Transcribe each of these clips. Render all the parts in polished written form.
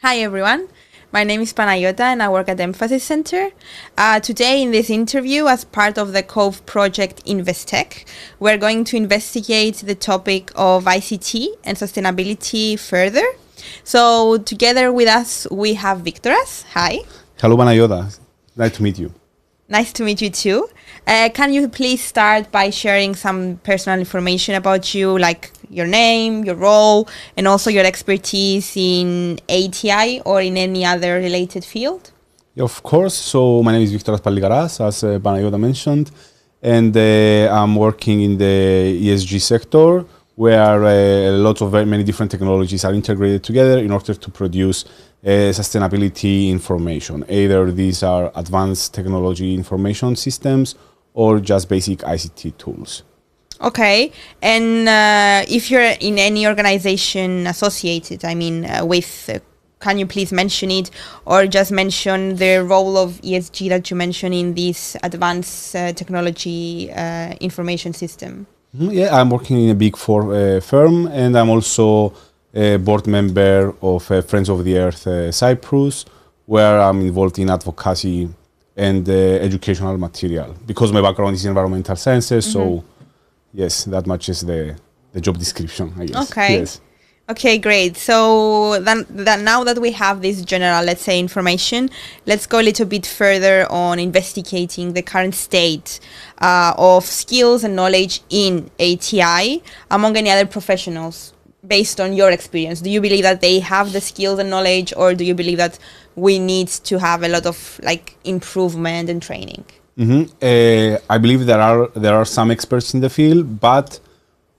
Hi everyone, my name is Panayota and I work at the Emphasis Center. Today in this interview, as part of the COVE project InvestTech, we're going to investigate the topic of ICT and sustainability further. So together with us, we have Victoras. Hi. Hello, Panayota. Nice to meet you. Nice to meet you too. Can you please start by sharing some personal information about you, like your name, your role, and also your expertise in ATI or in any other related field? Yeah, of course. So my name is Victor Palligaras, as Panayota mentioned, and I'm working in the ESG sector, where lots of very many different technologies are integrated together in order to produce sustainability information. Either these are advanced technology information systems or just basic ICT tools. Okay, and if you're in any organization associated, with, can you please mention it, or just mention the role of ESG that you mentioned in this advanced technology information system? Yeah, I'm working in a Big Four firm, and I'm also a board member of Friends of the Earth Cyprus, where I'm involved in advocacy and educational material, because my background is in environmental sciences, so yes, that matches the job description, I guess. Okay. Yes. Okay, great. So now that we have this general, let's say, information, let's go a little bit further on investigating the current state of skills and knowledge in ATI among any other professionals based on your experience. Do you believe that they have the skills and knowledge, or do you believe that we need to have a lot of improvement and training? I believe there are some experts in the field, but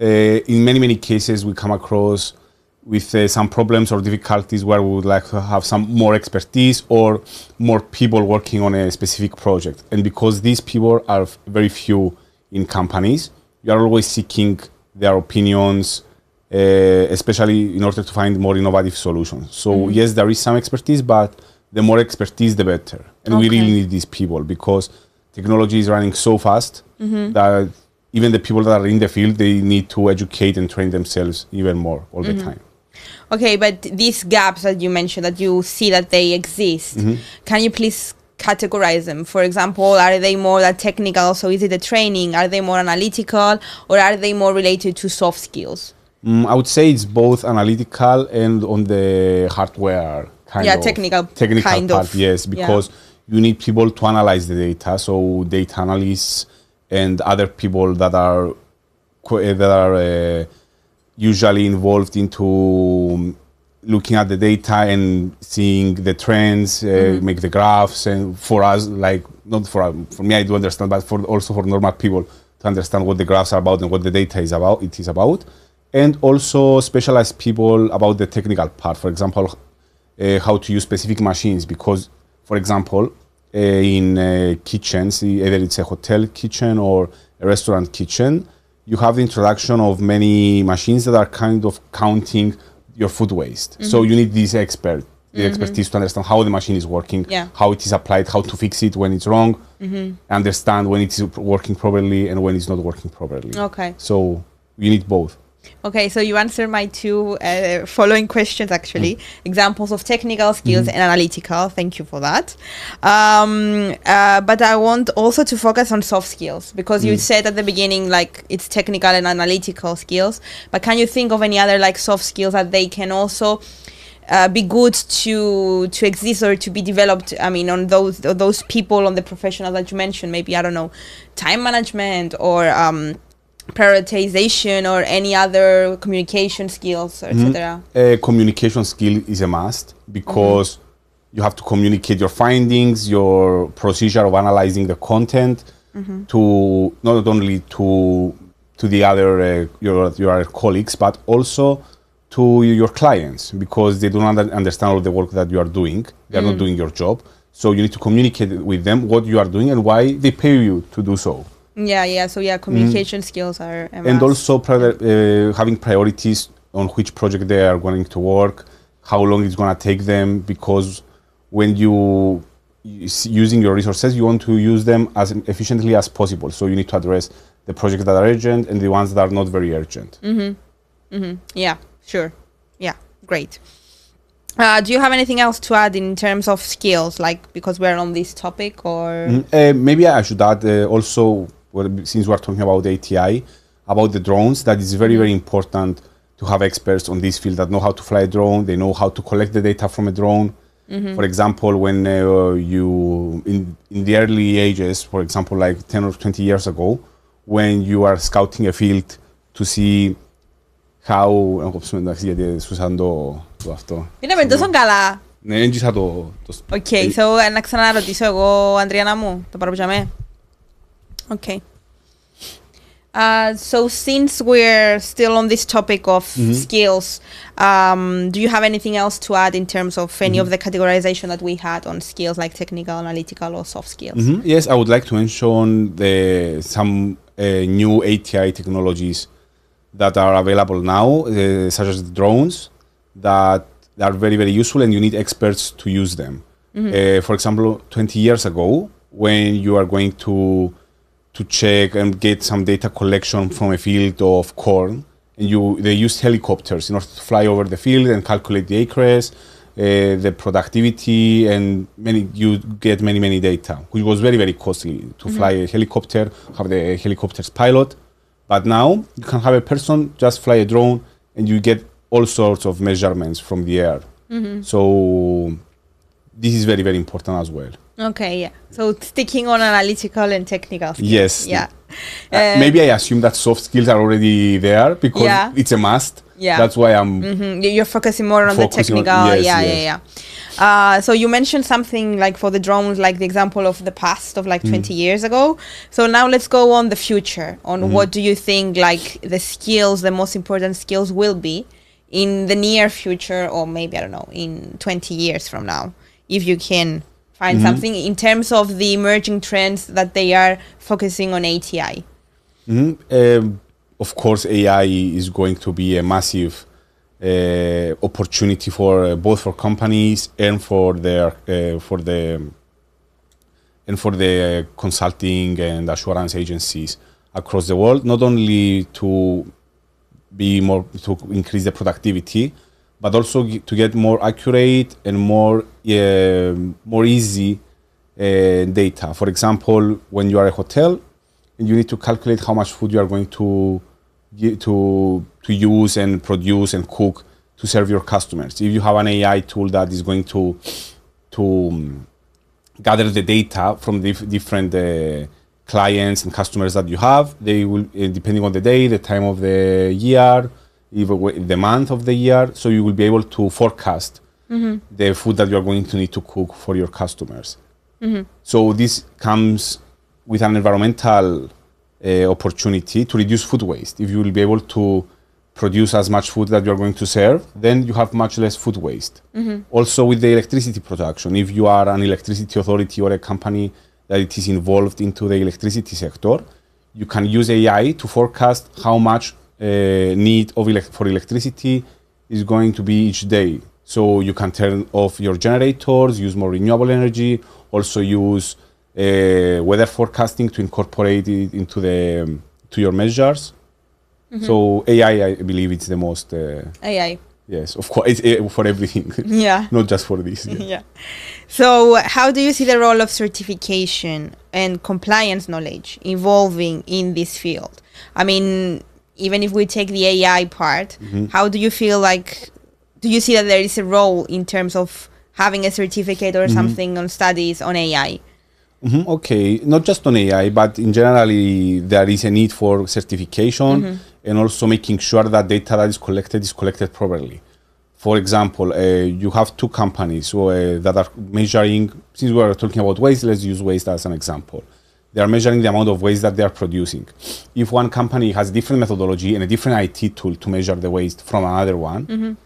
in many cases we come across with some problems or difficulties where we would like to have some more expertise or more people working on a specific project. And because these people are very few in companies, you are always seeking their opinions, especially in order to find more innovative solutions. So yes, there is some expertise, but the more expertise, the better. And we really need these people, because technology is running so fast that even the people that are in the field, they need to educate and train themselves even more all the time. Okay, but these gaps that you mentioned, that you see that they exist, can you please categorize them? For example, are they more technical, so is it the training? Are they more analytical, or are they more related to soft skills? I would say it's both analytical and on the hardware kind of. Technical kind part, yes, because you need people to analyze the data, so data analysts and other people that are usually involved into looking at the data and seeing the trends, make the graphs, and for us, not for me, I do understand, but also for normal people to understand what the graphs are about and what the data is about. And also specialized people about the technical part. For example, how to use specific machines, because, for example, in kitchens, either it's a hotel kitchen or a restaurant kitchen, you have the introduction of many machines that are kind of counting your food waste. So you need this expertise to understand how the machine is working, how it is applied, how to fix it when it's wrong, understand when it is working properly and when it's not working properly. Okay. So you need both. Okay, so you answered my two following questions, actually. Examples of technical skills and analytical. Thank you for that. But I want also to focus on soft skills, because you said at the beginning, it's technical and analytical skills. But can you think of any other, soft skills that they can also be good to exist or to be developed? I mean, on those people, on the professionals that you mentioned, maybe, I don't know, time management or prioritization or any other communication skills, etc. Communication skill is a must, because you have to communicate your findings, your procedure of analyzing the content to not only to the other your colleagues, but also to your clients, because they don't understand all the work that you are doing. They are not doing your job, so you need to communicate with them what you are doing and why they pay you to do so. So communication skills are a must. And also having priorities on which project they are going to work, how long it's going to take them, because when you using your resources, you want to use them as efficiently as possible. So you need to address the projects that are urgent and the ones that are not very urgent. Yeah, sure. Yeah, great. Do you have anything else to add in terms of skills, like because we're on this topic, or? Maybe I should add also, since we're talking about ATI, about the drones, that is very, very important to have experts on this field that know how to fly a drone, they know how to collect the data from a drone. For example, when you, in the early ages, for example, like 10 or 20 years ago, when you are scouting a field to see how... Είναι με τόσο καλά. Ναι, έντυσα το... Okay, so να ξαναρωτήσω εγώ, Ανδριάννα μου, το παραπιάμε. Okay. So since we're still on this topic of skills, do you have anything else to add in terms of any of the categorization that we had on skills like technical, analytical, or soft skills? Yes, I would like to mention some new ATI technologies that are available now, such as the drones, that are very, very useful and you need experts to use them. For example, 20 years ago, when you are going to check and get some data collection from a field of corn, and they used helicopters in order to fly over the field and calculate the acreage, the productivity, and you get many data, which was very, very costly to fly a helicopter, have the helicopter's pilot. But now you can have a person just fly a drone and you get all sorts of measurements from the air. So this is very, very important as well. Okay, yeah. So sticking on analytical and technical skills. Yes. Yeah. Maybe I assume that soft skills are already there because it's a must. Yeah. That's why I'm... You're focusing more on the technical. So you mentioned something like for the drones, like the example of the past of like 20 years ago. So now let's go on the future, on what do you think like the skills, the most important skills will be in the near future, or maybe, I don't know, in 20 years from now, if you can find something in terms of the emerging trends that they are focusing on ATI. Of course, AI is going to be a massive opportunity for both for companies and for the consulting and assurance agencies across the world. Not only to increase the productivity, but also to get more accurate and more easy data. For example, when you are a hotel and you need to calculate how much food you are going to use and produce and cook to serve your customers. If you have an AI tool that is going to gather the data from different clients and customers that you have, they will, depending on the day, the time of the year, even the month of the year, so you will be able to forecast the food that you are going to need to cook for your customers. So this comes with an environmental opportunity to reduce food waste. If you will be able to produce as much food that you are going to serve, then you have much less food waste. Also with the electricity production, if you are an electricity authority or a company that it is involved into the electricity sector, you can use AI to forecast how much need for electricity is going to be each day. So you can turn off your generators, use more renewable energy, also use weather forecasting to incorporate it into to your measures. So AI, I believe it's the most... AI. Yes, of course, it's for everything. Yeah. Not just for this. Yeah. So how do you see the role of certification and compliance knowledge evolving in this field? I mean, even if we take the AI part, how do you feel like... Do you see that there is a role in terms of having a certificate or something on studies on AI? Okay, not just on AI, but in general, there is a need for certification and also making sure that data that is collected properly. For example, you have two companies that are measuring, since we are talking about waste, let's use waste as an example. They are measuring the amount of waste that they are producing. If one company has different methodology and a different IT tool to measure the waste from another one,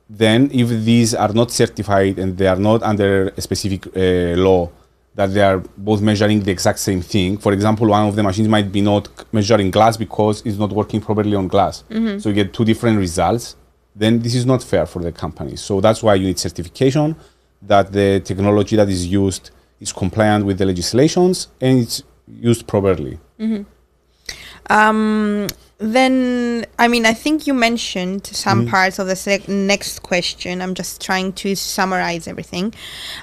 then if these are not certified and they are not under a specific law, that they are both measuring the exact same thing. For example, one of the machines might be not measuring glass because it's not working properly on glass. So you get two different results. Then this is not fair for the company. So that's why you need certification, that the technology that is used is compliant with the legislations and it's used properly. then, I mean, I think you mentioned some parts of the next question. I'm just trying to summarize everything.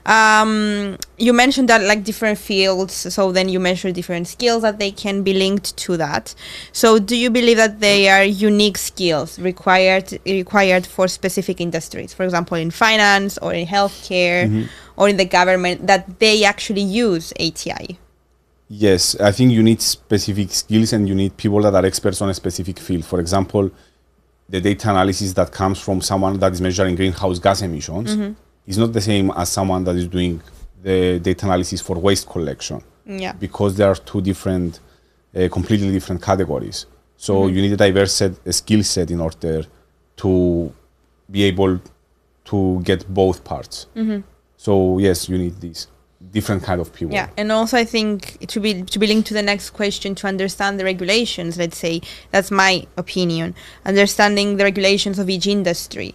You mentioned that like different fields, so then you mentioned different skills that they can be linked to that. So do you believe that they are unique skills required for specific industries, for example, in finance or in healthcare or in the government, that they actually use ATI? Yes, I think you need specific skills and you need people that are experts on a specific field. For example, the data analysis that comes from someone that is measuring greenhouse gas emissions is not the same as someone that is doing the data analysis for waste collection. Yeah. Because there are two different, completely different categories. So you need a diverse skill set in order to be able to get both parts. So yes, you need these different kind of people. Yeah, and also I think to be linked to the next question, to understand the regulations, let's say, that's my opinion, understanding the regulations of each industry.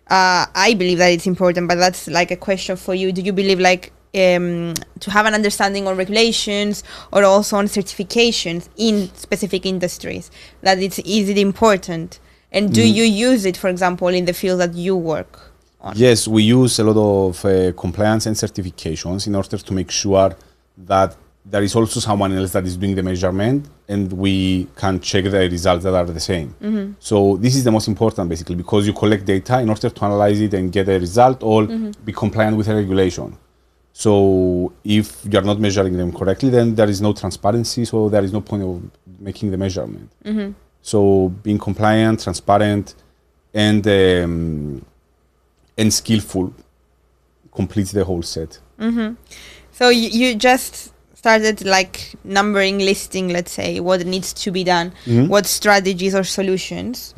I believe that it's important, but that's like a question for you. Do you believe like to have an understanding on regulations or also on certifications in specific industries, that it's easily important? And do you use it, for example, in the field that you work on? Yes, we use a lot of compliance and certifications in order to make sure that there is also someone else that is doing the measurement and we can check the results that are the same. So this is the most important, basically, because you collect data in order to analyze it and get a result or be compliant with a regulation. So if you are not measuring them correctly, then there is no transparency, so there is no point of making the measurement. So being compliant, transparent, and skillful completes the whole set. So you just started like numbering, listing, let's say, what needs to be done, what strategies or solutions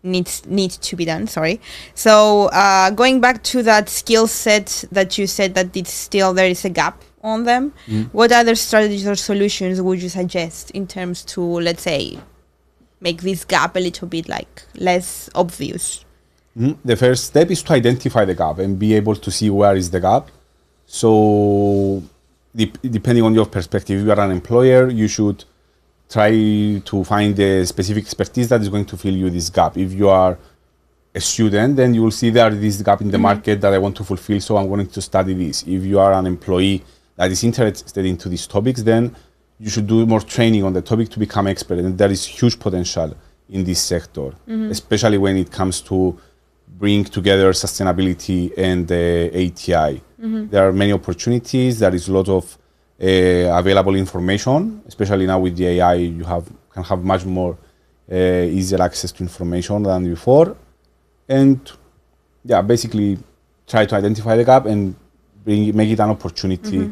need to be done. Sorry. So going back to that skill set that you said that it's still there is a gap on them, what other strategies or solutions would you suggest in terms to, let's say, make this gap a little bit like less obvious? The first step is to identify the gap and be able to see where is the gap. So depending on your perspective, if you are an employer, you should try to find the specific expertise that is going to fill you this gap. If you are a student, then you will see there is this gap in the market that I want to fulfill, so I'm going to study this. If you are an employee that is interested into these topics, then you should do more training on the topic to become expert. And there is huge potential in this sector, especially when it comes to bring together sustainability and ATI. There are many opportunities. There is a lot of available information, especially now with the AI. You can have much more easier access to information than before. And yeah, basically try to identify the gap and make it an opportunity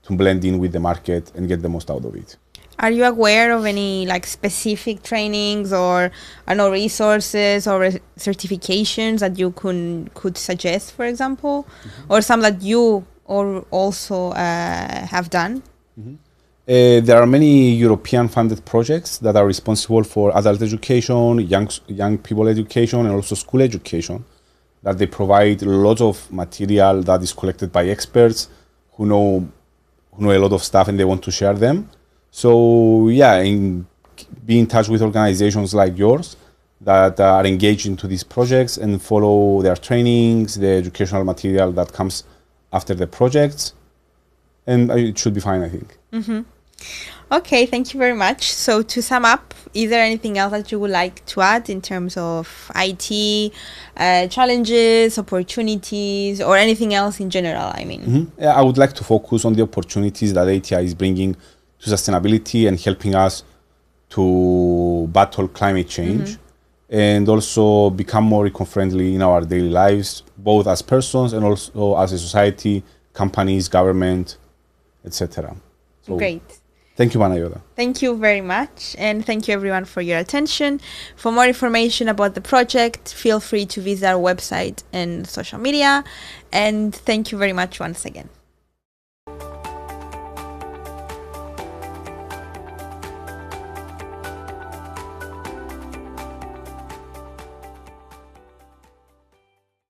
to blend in with the market and get the most out of it. Are you aware of any like specific trainings or resources or certifications that you could suggest, for example, or some that you or also have done? There are many European funded projects that are responsible for adult education, young people education, and also school education, that they provide a lot of material that is collected by experts who know a lot of stuff and they want to share them. So yeah, be in touch with organizations like yours that are engaged into these projects and follow their trainings, the educational material that comes after the projects, and it should be fine, I think. Okay, thank you very much. So to sum up, is there anything else that you would like to add in terms of IT, challenges, opportunities, or anything else in general, I mean? Yeah, I would like to focus on the opportunities that ATI is bringing to sustainability and helping us to battle climate change and also become more eco-friendly in our daily lives, both as persons and also as a society, companies, government, etc. So, great. Thank you, Panayota. Thank you very much, and thank you everyone for your attention. For more information about the project, feel free to visit our website and social media, and thank you very much once again.